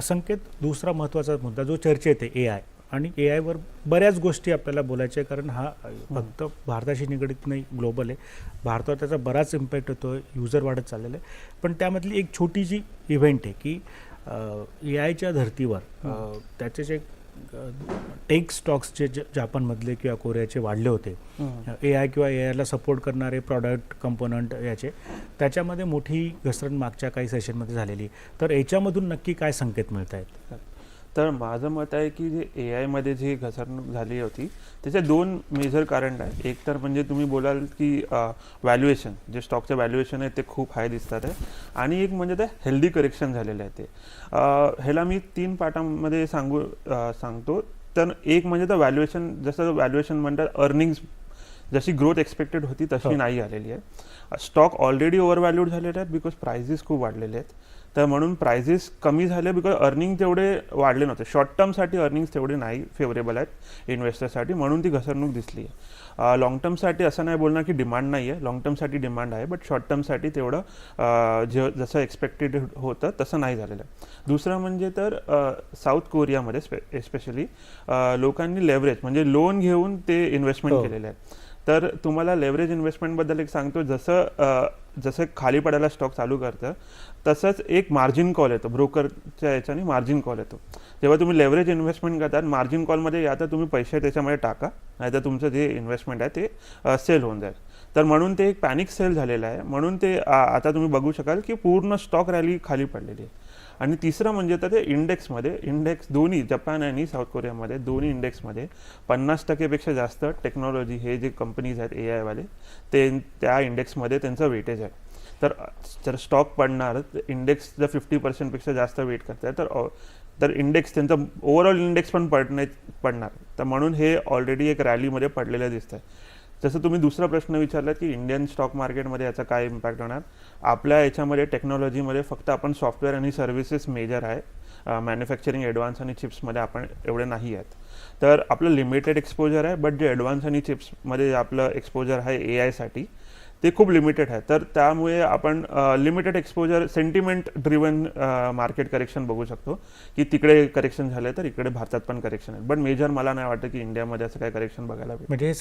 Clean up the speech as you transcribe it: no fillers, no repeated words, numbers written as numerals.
संकेत, दुसरा महत्त्वाचा मुद्दा जो चर्चेत आहे AI आणि AIवर बऱ्याच गोष्टी आपल्याला बोलायच्या आहे, कारण हा फक्त भारताशी निगडीत नाही, ग्लोबल आहे. भारतावर त्याचा बराच इम्पॅक्ट होतो आहे, युजर वाढत चाललेलं आहे. पण त्यामधली एक छोटीशी इव्हेंट आहे की AIच्या धर्तीवर त्याचे जे टेक स्टॉक्स जे जापानमधले किंवा कोरियाचे वाढले होते, AI किंवा AIला सपोर्ट करणारे प्रॉडक्ट कंपोनंट याचे, त्याच्यामध्ये मोठी घसरण मागच्या काही सेशनमध्ये झालेली. तर याच्यामधून नक्की काय संकेत मिळत आहेत? तर माझं मत आहे की जे AIमध्ये जी घसरणूक झाली होती त्याचे दोन मेजर कारण आहे. एक तर म्हणजे तुम्ही बोलाल की व्हॅल्युएशन, जे स्टॉकचे व्हॅल्युएशन आहे ते खूप हाय दिसतात आहे, आणि एक म्हणजे ते हेल्दी करेक्शन झालेलं आहे. ते ह्याला मी 3 पार्टामध्ये सांगतो. तर एक म्हणजे तर व्हॅल्युएशन, जसं व्हॅल्युएशन म्हणतात अर्निंग्स जशी ग्रोथ एक्सपेक्टेड होती तशी नाही आलेली आहे. स्टॉक ऑलरेडी ओव्हरव्हॅल्यूड झालेले आहेत बिकॉज प्राइजेस खूप वाढलेले आहेत. तर म्हणून प्राइजेस कमी झाले बिकॉज अर्निंग तेवढे वाढले नव्हते. शॉर्ट टर्मसाठी अर्निंग्स तेवढे नाही फेवरेबल आहेत इन्व्हेस्टरसाठी, म्हणून ती घसरणूक दिसली आहे. लाँग टर्मसाठी असं नाही बोलणार की डिमांड नाही आहे, लाँग टर्मसाठी डिमांड आहे, बट शॉर्ट टर्मसाठी तेवढं जसं एक्सपेक्टेड होतं तसं नाही झालेलं आहे. दुसरं म्हणजे तर साऊथ कोरियामध्ये एस्पेशली लोकांनी लेव्हरेज म्हणजे लोन घेऊन ते इन्व्हेस्टमेंट केलेले आहे. तर तुम्हाला लेव्हरेज इन्व्हेस्टमेंटबद्दल एक सांगतो, जसं खाली पडायला स्टॉक चालू करतं तसंच एक मार्जिन कॉल येतो, ब्रोकरच्या याच्याने मार्जिन कॉल येतो. जेव्हा तुम्ही लेव्हरेज इन्व्हेस्टमेंट करतात, मार्जिन कॉलमध्ये या तर तुम्ही पैसे त्याच्यामध्ये टाका, नाहीतर तुमचं जे इन्व्हेस्टमेंट आहे ते सेल होऊन जाईल. तर म्हणून ते एक पॅनिक सेल झालेलं आहे, म्हणून ते आता तुम्ही बघू शकाल की पूर्ण स्टॉक रॅली खाली पडलेली आहे. आणि तिसरं म्हणजे तर ते इंडेक्स दोन्ही जपान आणि साऊथ कोरियामध्ये दोन्ही इंडेक्समध्ये 50% जास्त टेक्नॉलॉजी हे जे कंपनीज आहेत AIवाले ते त्या इंडेक्समध्ये त्यांचं वेटेज आहे. तर जर स्टॉक पडणार, इंडेक्स जर 50% जास्त वेट करत आहे तर इंडेक्स त्यांचा ओव्हरऑल इंडेक्स पण पडणार. तर म्हणून हे ऑलरेडी एक रॅलीमध्ये पडलेलं दिसतं आहे. जसं तुम्ही दुसरा प्रश्न विचारला की इंडियन स्टॉक मार्केटमध्ये याचा काय इम्पॅक्ट होणार, आपल्या याच्यामध्ये टेक्नॉलॉजीमध्ये फक्त आपण सॉफ्टवेअर आणि सर्व्हिसेस मेजर आहे, मॅन्युफॅक्चरिंग ॲडव्हान्स आणि चिप्समध्ये आपण एवढे नाही आहेत. तर आपलं लिमिटेड एक्सपोजर आहे, बट जे ॲडव्हान्स आणि चिप्समध्ये आपलं एक्सपोजर आहे AIसाठी ते खूप लिमिटेड आहे. तर त्यामुळे आपण limited exposure sentiment driven market correction बघू शकतो की तिकडे करेक्शन झालं तर इकडे भारतात पण करेक्शन आहे. बट मेजर मला नाही वाटतं की इंडियामध्ये असं काही करेक्शन बघायला भेटेल. म्हणजे